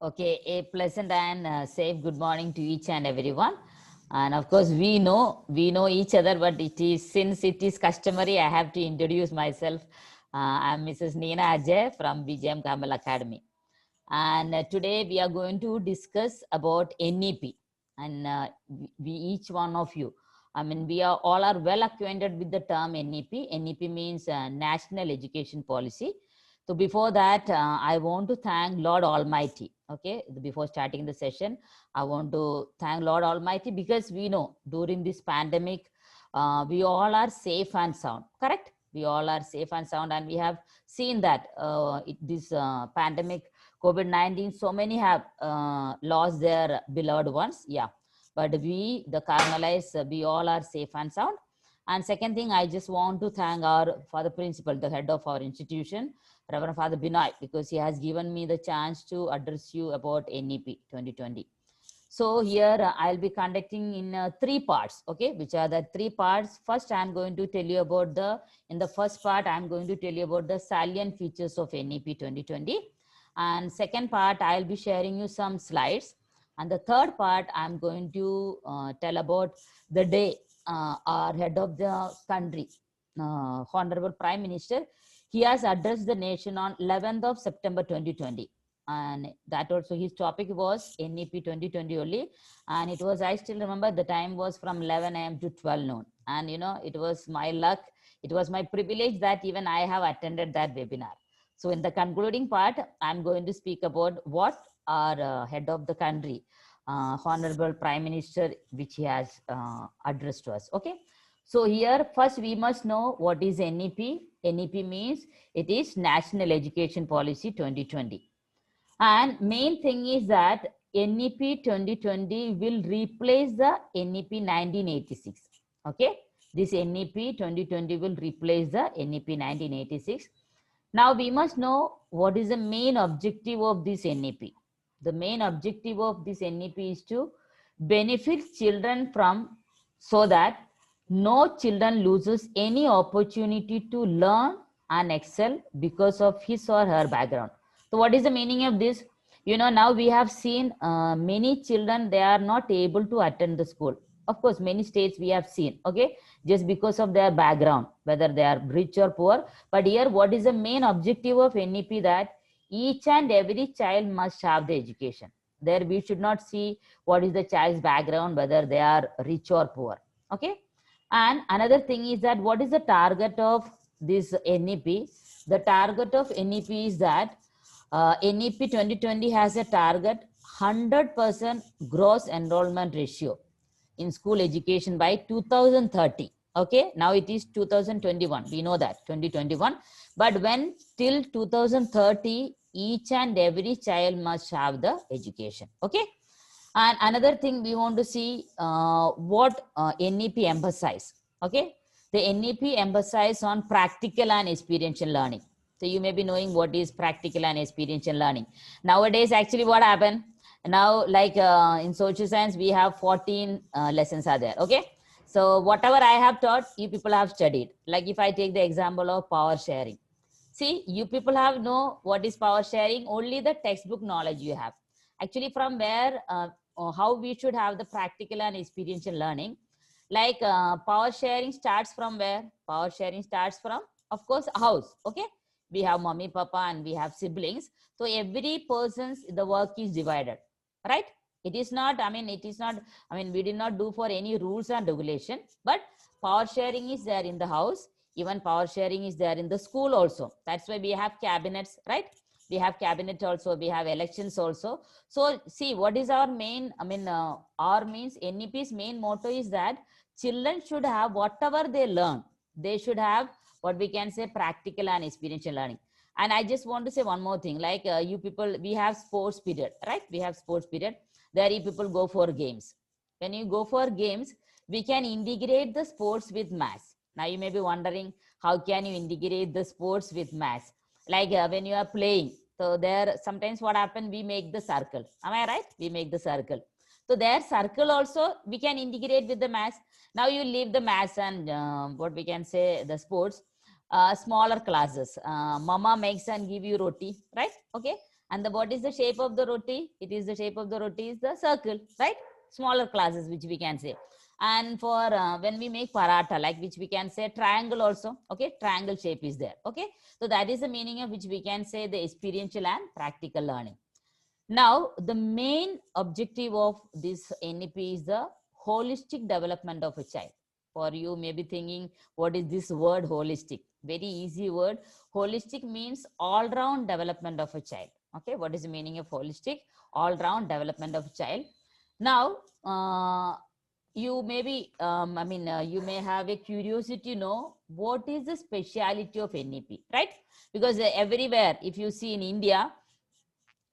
Okay, a pleasant and safe good morning to each and everyone. And of course, we know each other, but since it is customary, I have to introduce myself. I'm Mrs. Neena Ajay from BGM Kamal Academy. And today we are going to discuss about NEP. And we each one of you, we are all are well acquainted with the term NEP. NEP means National Education Policy. So before that, I want to thank Lord Almighty. Okay, before starting the session, I want to thank Lord Almighty because we know during this pandemic, we all are safe and sound. Correct? We all are safe and sound, and we have seen that this pandemic COVID-19, so many have lost their beloved ones. Yeah, but we, the Carmelites, we all are safe and sound. And second thing, I just want to thank our Father Principal, the head of our institution, Reverend Father Binoy, because he has given me the chance to address you about NEP 2020. So here I'll be conducting in 3 parts, okay, which are the 3 parts. First, I'm going to tell you about in the first part, I'm going to tell you about the salient features of NEP 2020. And second part, I'll be sharing you some slides. And the third part, I'm going to tell about the day our head of the country, Honorable Prime Minister, he has addressed the nation on 11th of September 2020. And that also his topic was NEP 2020 only. And it was, I still remember the time was from 11 a.m. to 12 noon. And it was my luck. It was my privilege that even I have attended that webinar. So in the concluding part, I'm going to speak about what our head of the country, Honorable Prime Minister, which he has addressed to us. Okay. So here, first we must know what is NEP. NEP means it is National Education Policy 2020. And main thing is that NEP 2020 will replace the NEP 1986. Okay. This NEP 2020 will replace the NEP 1986. Now we must know what is the main objective of this NEP. The main objective of this NEP is to benefit children from, so that no children loses any opportunity to learn and excel because of his or her background. So what is the meaning of this? Now we have seen many children, they are not able to attend the school. Of course, many states we have seen, okay, just because of their background, whether they are rich or poor. But here, what is the main objective of NEP? That each and every child must have the education. There we should not see what is the child's background, whether they are rich or poor. Okay. And another thing is that what is the target of this NEP? The target of NEP is that NEP 2020 has a target 100% gross enrollment ratio in school education by 2030. Okay, now it is 2021. We know that 2021, but when till 2030, each and every child must have the education. Okay, and another thing we want to see what NEP emphasize. Okay, the NEP emphasize on practical and experiential learning. So you may be knowing what is practical and experiential learning. Nowadays, actually, what happened? Now, like in social science, we have 14 lessons are there. Okay. So whatever I have taught, you people have studied. Like if I take the example of power sharing. See, you people have know what is power sharing, only the textbook knowledge you have. Actually, from where, how we should have the practical and experiential learning. Like power sharing starts from where? Power sharing starts from, of course, house. Okay. We have mommy, papa, and we have siblings. So every person's, the work is divided, right? It is not, we did not do for any rules and regulation, but power sharing is there in the house. Even power sharing is there in the school also. That's why we have cabinets, right? We have cabinet also, we have elections also. So see, what is our main, our means NEP's main motto is that children should have whatever they learn. They should have what we can say practical and experiential learning. And I just want to say one more thing, like you people, we have sports period, right? We have sports period. There you people go for games. When you go for games, we can integrate the sports with maths. Now you may be wondering, how can you integrate the sports with maths? Like when you are playing, so there sometimes what happens, we make the circle. Am I right? We make the circle. So their circle also we can integrate with the maths. Now you leave the maths and what we can say the sports, smaller classes. Mama makes and give you roti, right? Okay. And what is the shape of the roti? It is the shape of the roti is the circle, right? Smaller classes, which we can say. And for when we make paratha, like which we can say triangle also, okay, triangle shape is there, okay. So that is the meaning of which we can say the experiential and practical learning. Now, the main objective of this NEP is the holistic development of a child. For you may be thinking, what is this word holistic? Very easy word. Holistic means all-round development of a child. Okay, what is the meaning of holistic? All-round development of a child. Now, you may be, you may have a curiosity to know what is the speciality of NEP, right? Because everywhere, if you see in India,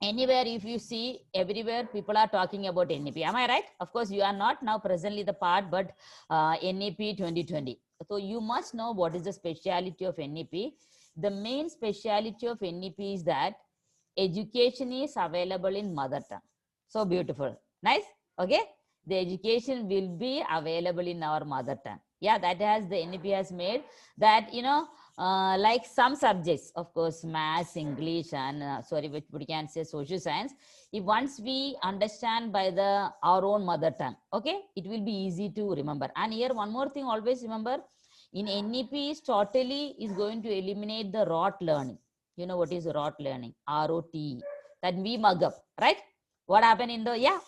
anywhere if you see, everywhere people are talking about NEP. Am I right? Of course, you are not now presently the part, but NEP 2020. So you must know what is the speciality of NEP. The main speciality of NEP is that education is available in mother tongue. So beautiful. Nice. Okay. The education will be available in our mother tongue. Yeah, that has the NEP has made that, like some subjects, of course, maths, English, and which we can say social science. If once we understand by our own mother tongue, okay, it will be easy to remember. And here one more thing, always remember, in NEP is totally is going to eliminate the rote learning. You know what is rote learning? ROTE. That we mug up, right? What happened in the, yeah,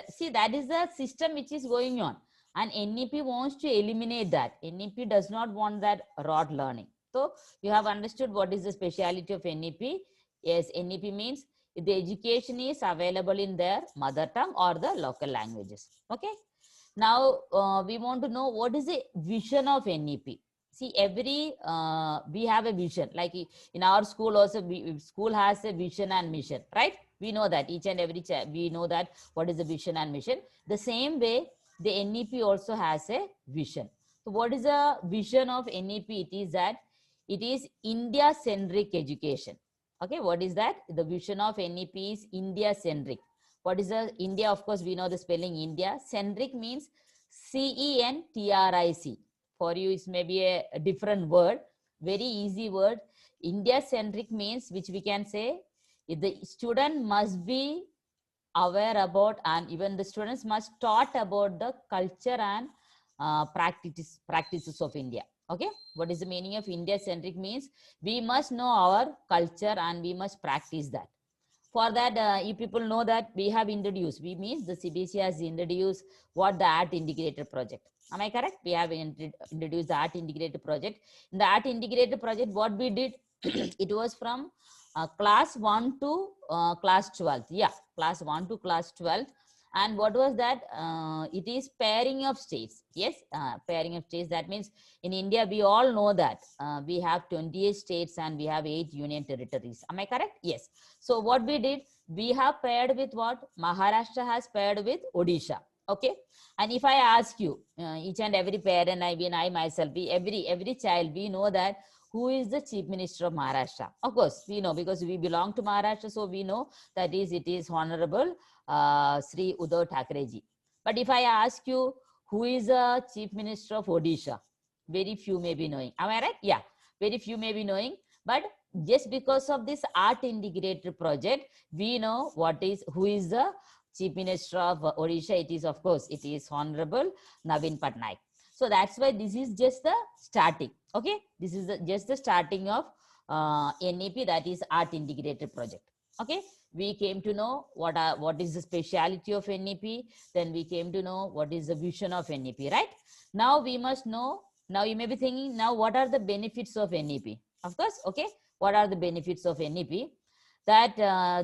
see, that is the system which is going on. And NEP wants to eliminate that. NEP does not want that rote learning. So you have understood what is the speciality of NEP. Yes, NEP means the education is available in their mother tongue or the local languages. Okay. Now we want to know what is the vision of NEP. See, we have a vision. Like in our school also, school has a vision and mission, right? We know that each and every we know that what is the vision and mission. The same way, the NEP also has a vision. So what is the vision of NEP? It is that it is India-centric education. Okay, what is that? The vision of NEP is India-centric. What is the India? Of course, we know the spelling India. Centric means CENTRIC. For you, it's maybe a different word. Very easy word. India-centric means, which we can say, the student must be aware about, and even the students must taught about the culture and practices of India. Okay, what is the meaning of India-centric means? We must know our culture and we must practice that. For that, you people know that we have introduced, we means the CBSE has introduced what the art integrated project. Am I correct? We have introduced the art integrated project. In the art integrated project, what we did, it was from class 1 to class 12th. Yeah, class 1 to class 12th. And what was that? It is pairing of states. Yes, pairing of states. That means in India, we all know that we have 28 states and we have 8 union territories. Am I correct? Yes. So what we did, we have paired with what? Maharashtra has paired with Odisha. Okay. And if I ask you, each and every parent, I myself, every child, we know that who is the Chief Minister of Maharashtra. Of course, we know because we belong to Maharashtra. So we know that it is Honorable Sri Uddhav Thackerayji. But if I ask you, who is the Chief Minister of Odisha? Very few may be knowing. Am I right? Yeah, very few may be knowing. But just because of this art integrated project, we know who is the Chief Minister of Odisha. It is, of course, it is Honorable Naveen Patnaik. So that's why this is just the starting. Okay, this is just the starting of NEP, that is art integrated project. Okay, we came to know what is the speciality of NEP. Then we came to know what is the vision of NEP, right? Now we must know, now you may be thinking, now what are the benefits of NEP? Of course, okay, what are the benefits of NEP? That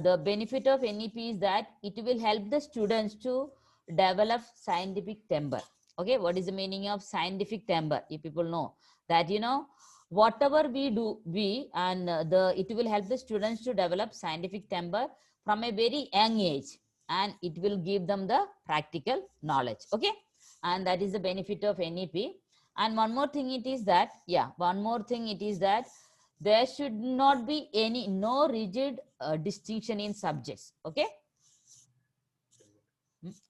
the benefit of NEP is that it will help the students to develop scientific temper. Okay, what is the meaning of scientific temper? If people know that, whatever we do, it will help the students to develop scientific temper from a very young age, and it will give them the practical knowledge. Okay, and that is the benefit of NEP. And one more thing it is that, there should not be no rigid distinction in subjects. Okay.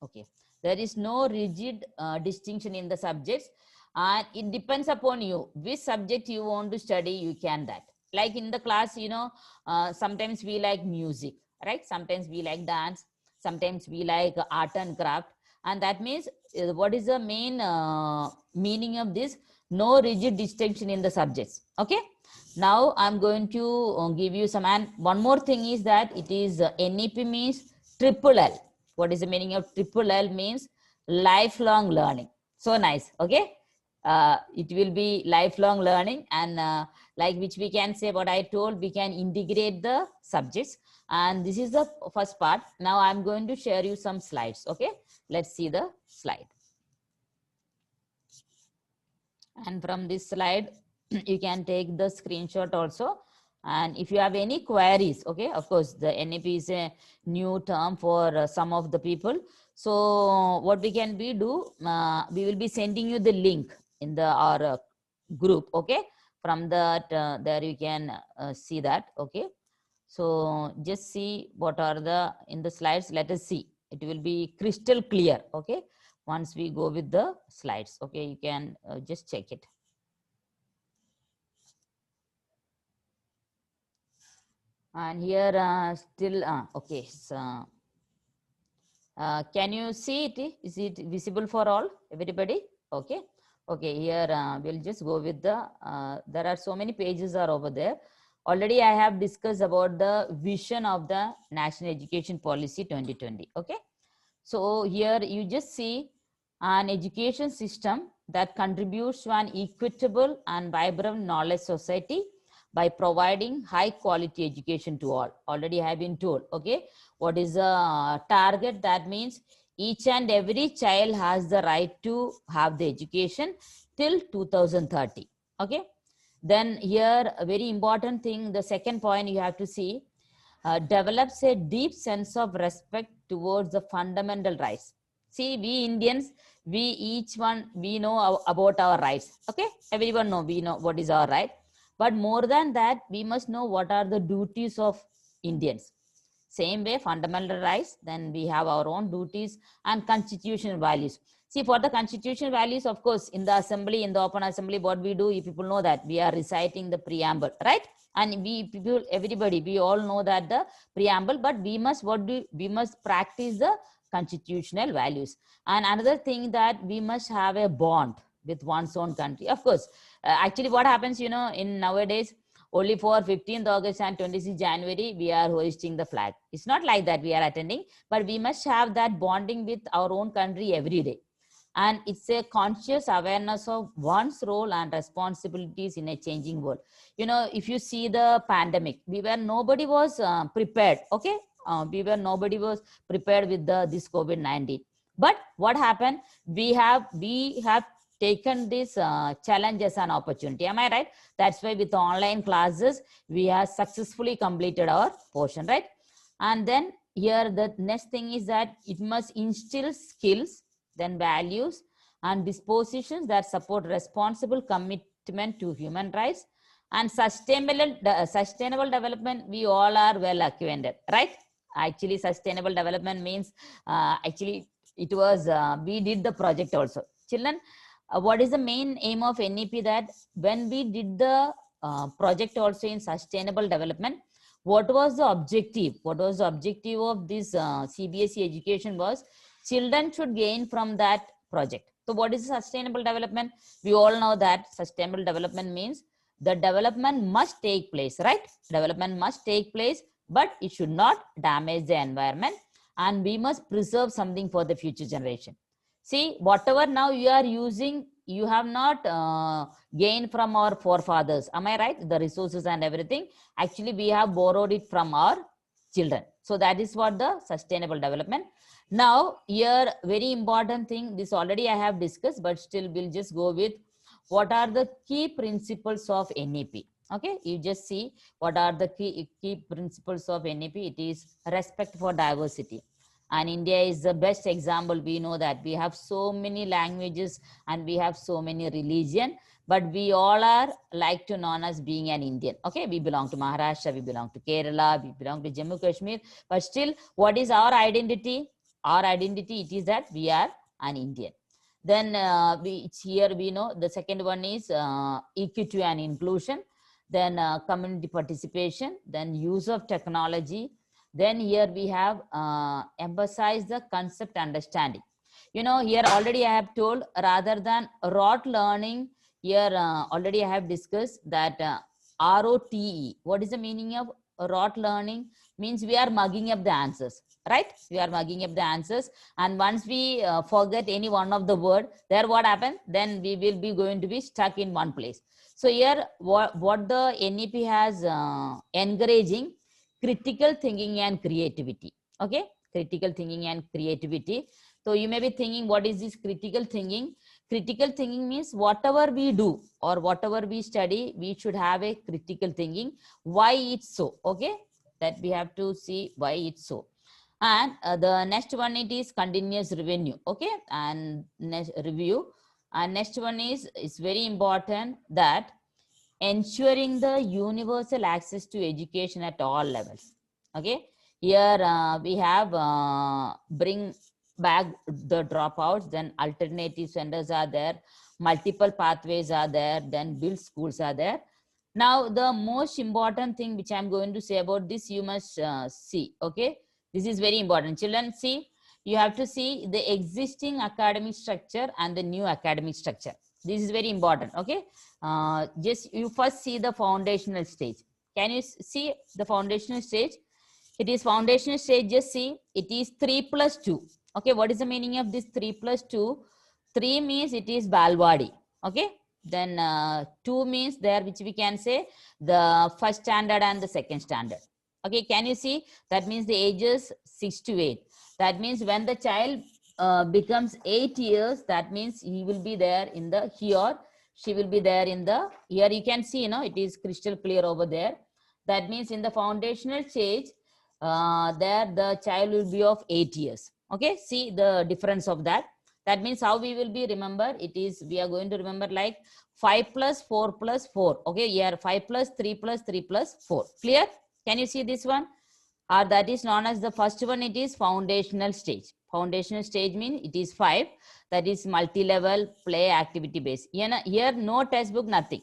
Okay, there is no rigid distinction in the subjects, and it depends upon you which subject you want to study. You can that, like in the class, sometimes we like music, right? Sometimes we like dance, sometimes we like art and craft. And that means what is the main meaning of this? No rigid distinction in the subjects. Okay, now I'm going to give you some, and one more thing is that it is NEP means triple L. What is the meaning of triple L? Means lifelong learning. So nice. Okay, it will be lifelong learning, and like which we can say, what I told, we can integrate the subjects. And this is the first part. Now I'm going to share you some slides. Okay, let's see the slide. And from this slide you can take the screenshot also. And if you have any queries, okay, of course the NEP is a new term for some of the people. So what we can be do, we will be sending you the link in the our group. Okay, from that there you can see that. Okay, so just see what are the in the slides. Let us see, it will be crystal clear. Okay, once we go with the slides. Okay, you can just check it. And here still okay, so can you see it? Is it visible for all, everybody? Okay, okay, here we'll just go with the there are so many pages are over there. Already I have discussed about the vision of the National Education Policy 2020. Okay, so here you just see an education system that contributes to an equitable and vibrant knowledge society by providing high quality education to all. Already I have been told. Okay, what is the target? That means each and every child has the right to have the education till 2030. Okay, then here a very important thing, the second point you have to see, develops a deep sense of respect towards the fundamental rights. See, we Indians, we each one, we know about our rights. Okay, everyone know, we know what is our right. But more than that, we must know what are the duties of Indians. Same way, fundamental rights, then we have our own duties and constitutional values. See, for the constitutional values, of course, in the assembly, in the open assembly, what we do, you people know that we are reciting the preamble, right? And we people, everybody, we all know that the preamble, but we must, what do we must practice the constitutional values. And another thing, that we must have a bond with one's own country. Of course, actually what happens, you know, in nowadays, only for 15th August and 26th January, we are hoisting the flag. It's not like that we are attending, but we must have that bonding with our own country every day. And it's a conscious awareness of one's role and responsibilities in a changing world. You know, if you see the pandemic, nobody was prepared. Okay, nobody was prepared with this COVID-19. But what happened? We have taken this challenge as an opportunity. Am I right? That's why with online classes, we have successfully completed our portion, right? And then here the next thing is that it must instill skills, then values and dispositions that support responsible commitment to human rights and sustainable development. We all are well acquainted, right? Actually, sustainable development means actually it was we did the project also. Children, what is the main aim of NEP? That when we did the project also in sustainable development, what was the objective? What was the objective of this CBSE education was children should gain from that project. So what is sustainable development? We all know that sustainable development means the development must take place, right? Development must take place, but it should not damage the environment, and we must preserve something for the future generation. See, whatever now you are using, you have not gained from our forefathers. Am I right? The resources and everything. Actually, we have borrowed it from our children. So that is what the sustainable development. Now, here, very important thing, this already I have discussed, but still we'll just go with what are the key principles of NEP. Okay, you just see what are the key principles of NEP. It is respect for diversity. And India is the best example. We know that we have so many languages and we have so many religion, but we all are like to known as being an Indian. Okay, we belong to Maharashtra, we belong to Kerala, we belong to Jammu Kashmir, but still, what is our identity? Our identity, it is that we are an Indian. Then here we know the second one is equity and inclusion, then community participation, then use of technology, Then here we have emphasized the concept understanding. You know, here already I have told, rather than rote learning, here already I have discussed that ROTE. What is the meaning of rote learning? Means we are mugging up the answers, right? We are mugging up the answers, and once we forget any one of the word, there what happens? Then we will be going to be stuck in one place. So here, what the NEP has encouraging critical thinking and creativity. Okay, critical thinking and creativity. So you may be thinking, what is this critical thinking? Critical thinking means whatever we do or whatever we study, we should have a critical thinking. Why it's so? Okay, that we have to see why it's so. And the next one, it is continuous revenue. Okay, and next review. And next one is, it's very important that ensuring the universal access to education at all levels. Okay, here we have bring back the dropouts, then alternative centers are there, multiple pathways are there, then build schools are there. Now the most important thing which I'm going to say about this, you must see. Okay, this is very important. Children, see, you have to see the existing academic structure and the new academic structure. This is very important. Okay, just you first see the foundational stage. Can you see the foundational stage? It is foundational stage. Just see, it is 3 plus 2. Okay, what is the meaning of this 3 plus 2? 3 means it is Balwadi. Okay, then 2 means there, which we can say the first standard and the second standard. Okay, can you see? That means the ages 6 to 8. That means when the child becomes 8 years, that means he will be there in the, he or she will be there in the, here you can see, you know, it is crystal clear over there. That means in the foundational stage, there the child will be of 8 years. Okay, see the difference of that. That means how we will be remember, it is, we are going to remember like 5 plus 4 plus 4. Okay, here 5 plus 3 plus 3 plus 4. Clear? Can you see this one? Or that is known as the first one, it is foundational stage. Foundational stage means it is 5. That is multi-level play activity based. Here no textbook, nothing.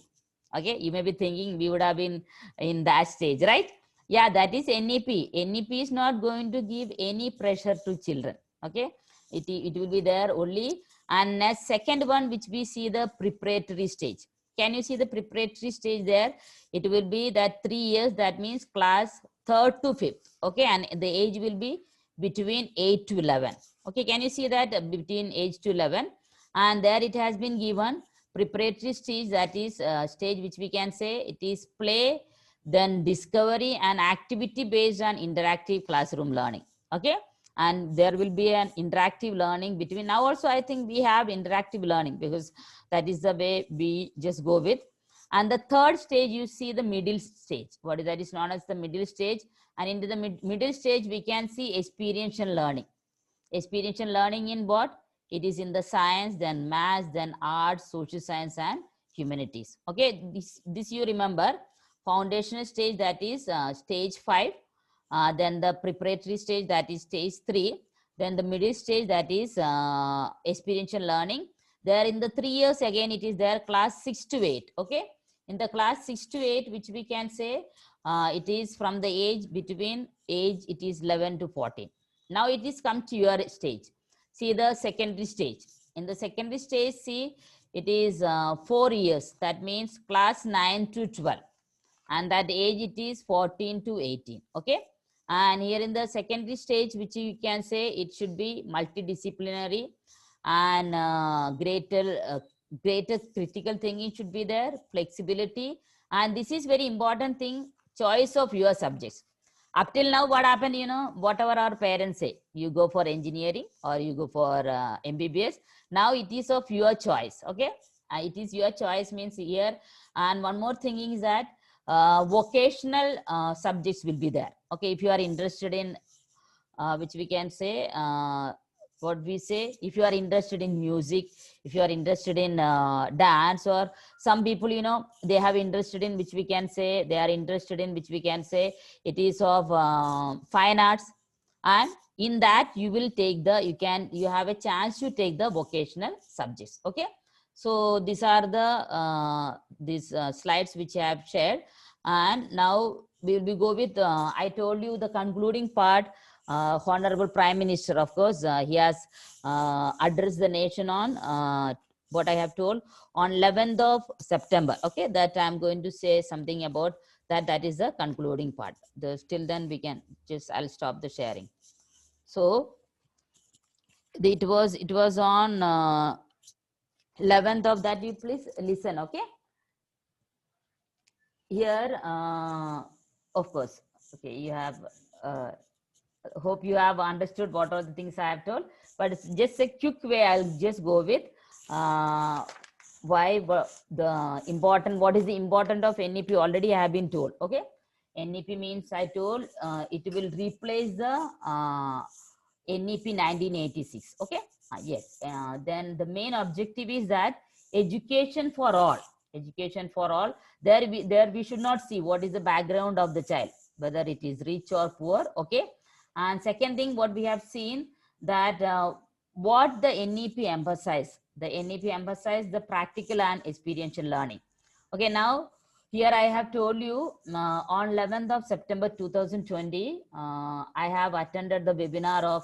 Okay, you may be thinking we would have been in that stage, right? Yeah, that is NEP. NEP is not going to give any pressure to children. Okay, it will be there only. And next, second one, which we see the preparatory stage. Can you see the preparatory stage there? It will be that 3 years. That means class 3rd to 5th. Okay, and the age will be between 8 to 11. Okay, can you see that between age to 11? And there it has been given preparatory stage, that is stage which we can say it is play, then discovery and activity based on interactive classroom learning. Okay, and there will be an interactive learning between, now also I think we have interactive learning because that is the way we just go with. And the third stage, you see the middle stage. What is that is known as the middle stage. And into the middle stage, we can see experiential learning. Experiential learning in what? It is in the science, then maths, then arts, social science, and humanities. Okay, this you remember. Foundational stage, that is stage 5. Then the preparatory stage, that is stage 3. Then the middle stage, that is experiential learning. There in the 3 years, again, it is there class 6 to 8. Okay, in the class 6 to 8, which we can say it is from the age between age, it is 11 to 14. Now it is come to your stage. See the secondary stage. In the secondary stage, see, it is 4 years. That means class 9 to 12. And that age, it is 14 to 18. Okay. And here in the secondary stage, which you can say it should be multidisciplinary and greater critical thinking should be there, flexibility. And this is very important thing, choice of your subjects. Up till now, what happened, you know, whatever our parents say, you go for engineering or you go for MBBS. Now it is of your choice. Okay, it is your choice means here. And one more thing is that vocational subjects will be there. Okay, if you are interested in which we can say what we say, if you are interested in music, if you are interested in dance, or some people, you know, they have interested in, which we can say they are interested in, which we can say it is of fine arts. And in that you will take the, you have a chance to take the vocational subjects. Okay, so these are the these slides which I have shared. And now we'll be go with, I told you the concluding part. Honorable Prime Minister, of course, he has addressed the nation on what I have told on 11th of September. Okay, that I'm going to say something about that. That is the concluding part. Till then we can just, I'll stop the sharing. So it was on 11th of that. You please listen. Okay, here of course, okay, you have hope you have understood what are the things I have told, but it's just a quick way. I'll just go with uh, why the important, what is the important of NEP already I have been told. Okay, NEP means I told it will replace the NEP 1986. Okay, yes. Then the main objective is that education for all. Education for all. There we should not see what is the background of the child, whether it is rich or poor. Okay, and second thing, what we have seen that what the NEP emphasize. The NEP emphasize the practical and experiential learning. Okay, now here I have told you on 11th of September 2020, I have attended the webinar of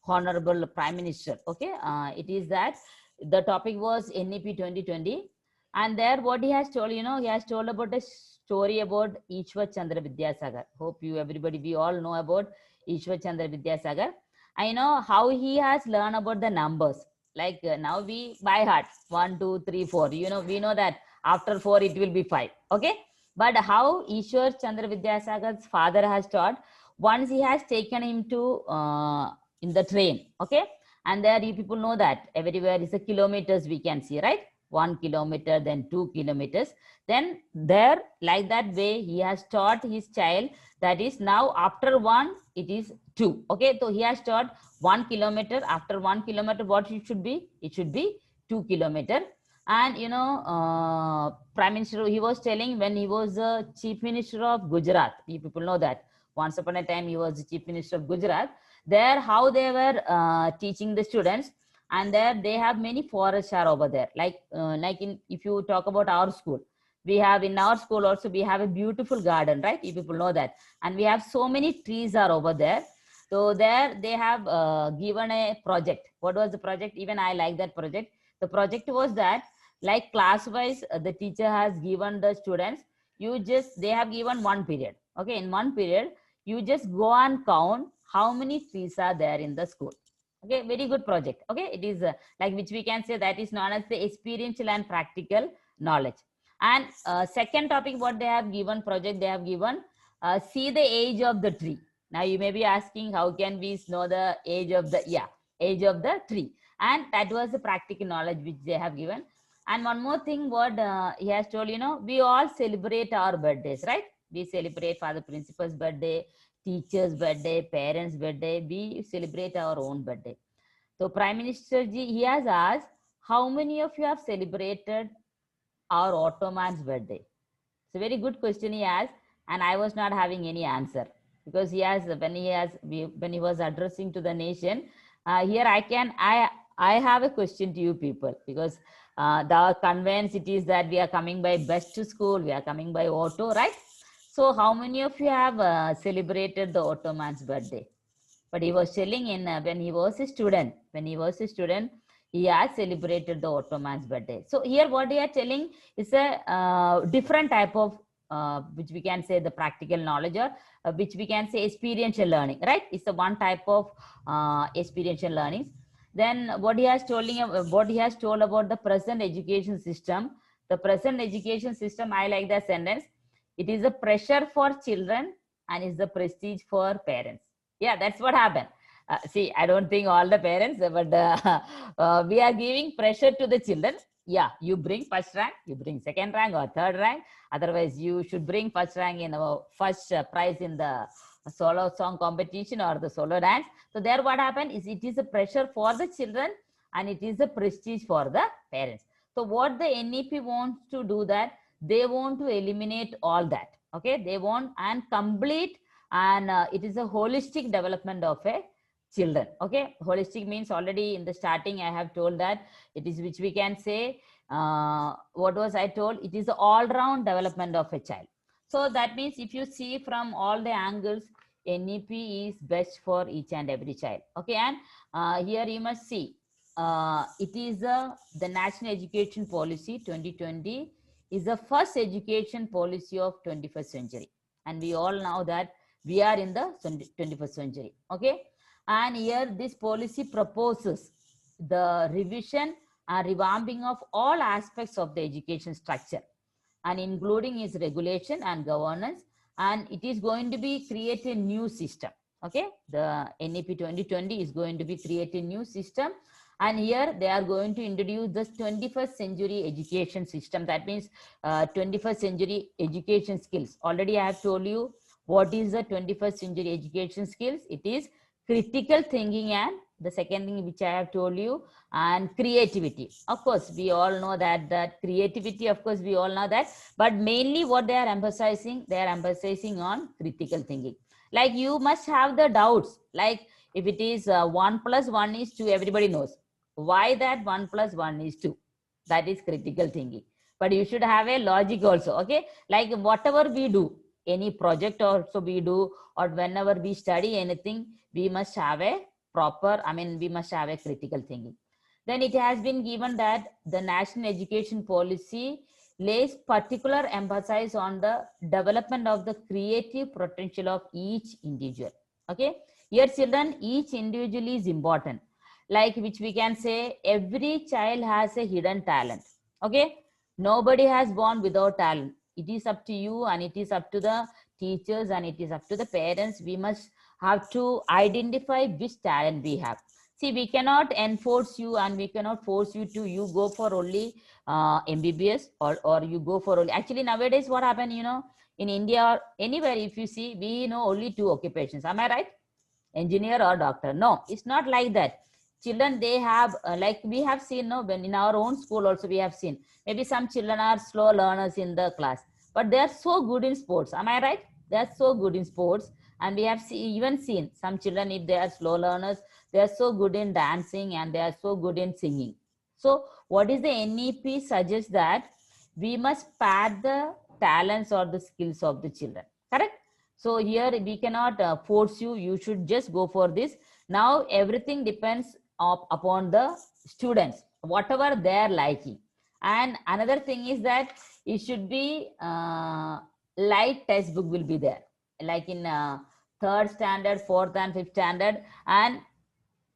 Honorable Prime Minister. Okay, it is that the topic was NEP 2020, and there what he has told, he has told about a story about Ishwar Chandra Vidyasagar. Hope you everybody, we all know about Ishwar Chandra Vidyasagar. I know how he has learned about the numbers. Like now we by heart 1, 2, 3, 4. We know that after 4 it will be 5. Okay, but how Ishwar Chandra Vidyasagar's father has taught, once he has taken him to in the train. Okay, and there you people know that everywhere is a kilometers we can see, right? 1 kilometer, then 2 kilometers, then there, like that way he has taught his child, that is now after 1 it is 2. Okay, so he has taught 1 kilometer. After 1 kilometer, what it should be? It should be 2 kilometer. And Prime Minister, he was telling when he was the Chief Minister of Gujarat. You people know that once upon a time he was the Chief Minister of Gujarat. There, how they were teaching the students, and there they have many forests are over there. Like if you talk about our school, we have in our school also we have a beautiful garden, right? You people know that, and we have so many trees are over there. So there they have given a project. What was the project? Even I like that project. The project was that, like class wise, the teacher has given the students, they have given 1 period. Okay, in 1 period you just go and count how many trees are there in the school. Okay, very good project. Okay, it is like, which we can say that is known as the experiential and practical knowledge. And second topic, what they have given project, they have given see the age of the tree. Now you may be asking, how can we know the age of the age of the tree? And that was the practical knowledge which they have given. And one more thing, what he has told, we all celebrate our birthdays, right? We celebrate for the principal's birthday, teacher's birthday, parents' birthday. We celebrate our own birthday. So Prime Minister ji, he has asked, how many of you have celebrated our Ottoman's birthday? It's a very good question he asked, and I was not having any answer, because when he was addressing to the nation, here I have a question to you people, because the conveyance it is that we are coming by bus to school, we are coming by auto, right? So how many of you have celebrated the Ottoman's birthday? But he was telling when he was a student, he has celebrated the Ottoman's birthday. So here what he are telling is a different type of which we can say the practical knowledge, or which we can say experiential learning, right? It's the one type of experiential learning. Then what he has told about the present education system. The present education system, I like the sentence. It is a pressure for children and is the prestige for parents. Yeah, that's what happened. See, I don't think all the parents, but we are giving pressure to the children. Yeah, you bring first rank, you bring second rank or third rank. Otherwise, you should bring first rank in first prize in the solo song competition or the solo dance. So there what happened is, it is a pressure for the children and it is a prestige for the parents. So what the NEP wants to do, that they want to eliminate all that. Okay, they want and complete, and it is a holistic development of a children. Okay, holistic means, already in the starting I have told that it is, which we can say what was I told, it is the all-round development of a child. So that means if you see from all the angles, NEP is best for each and every child. Okay, and here you must see, it is the National Education Policy 2020 is the first education policy of 21st century. And we all know that we are in the 21st century. Okay, and here this policy proposes the revision and revamping of all aspects of the education structure, and including its regulation and governance, and it is going to be create a new system. Okay, the NEP 2020 is going to be create a new system, and here they are going to introduce the 21st century education system. That means 21st century education skills. Already I have told you what is the 21st century education skills. It is critical thinking, and the second thing which I have told you, and creativity. Of course, we all know that creativity, of course, we all know that, but mainly what they are emphasizing on critical thinking. Like you must have the doubts, like if it is 1 plus 1 is 2, everybody knows. Why that 1 plus 1 is 2? That is critical thinking. But you should have a logic also, okay? Like whatever we do, any project also we do, or whenever we study anything, we must have a proper, we must have a critical thinking. Then it has been given that the national education policy lays particular emphasis on the development of the creative potential of each individual. Okay, here children, each individual is important, like which we can say every child has a hidden talent. Okay, nobody has born without talent. It is up to you, and it is up to the teachers, and it is up to the parents. We must have to identify which talent we have. See, we cannot enforce you, and we cannot force you to you go for only MBBS, or you go for only. Actually, nowadays what happened, in India or anywhere, if you see, we know only two occupations. Am I right? Engineer or doctor. No, it's not like that. Children, they have like we have seen, no, when in our own school also we have seen, maybe some children are slow learners in the class, but they are so good in sports. Am I right? They are so good in sports. And we have even seen some children, if they are slow learners, they are so good in dancing, and they are so good in singing. So what is the NEP suggests that we must pad the talents or the skills of the children, correct? So here we cannot force you, you should just go for this. Now everything depends upon the students, whatever they are liking. And another thing is that it should be light textbook will be there, like in third standard, fourth and fifth standard. And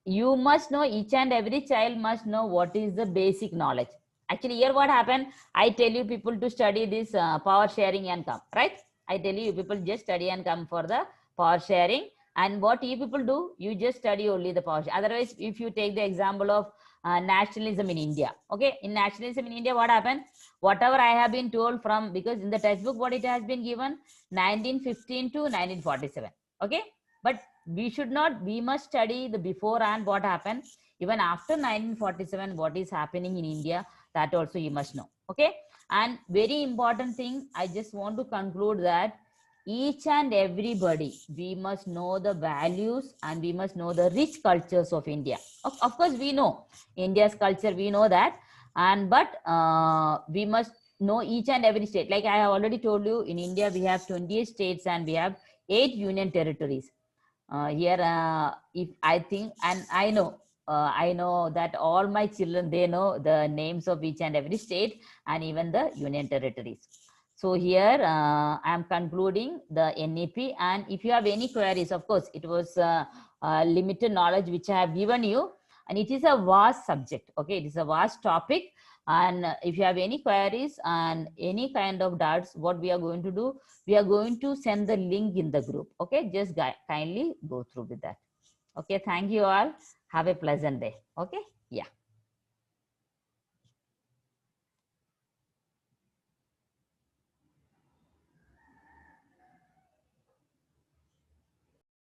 you must know, each and every child must know what is the basic knowledge. Actually, here what happened, I tell you people to study this power sharing and come, right? I tell you people just study and come for the power sharing. And what you people do, you just study only the power sharing. Otherwise, if you take the example of nationalism in India, okay, in nationalism in India, what happened, whatever I have been told from, because in the textbook what it has been given, 1915 to 1947, okay, but we should not, we must study the before and what happened even after 1947, what is happening in India, that also you must know. Okay, and very important thing, I just want to conclude that each and everybody, we must know the values, and we must know the rich cultures of India. Of course, we know India's culture, we know that, and but we must know each and every state. Like I have already told you, in India we have 28 states and we have 8 union territories. Here if I think, and I know that all my children, they know the names of each and every state and even the union territories. So here I am concluding the NEP, and if you have any queries, of course it was limited knowledge which I have given you, and it is a vast subject. Okay, it is a vast topic, and if you have any queries and any kind of doubts, what we are going to do, we are going to send the link in the group. Okay, just kindly go through with that. Okay, thank you all. Have a pleasant day. Okay, yeah.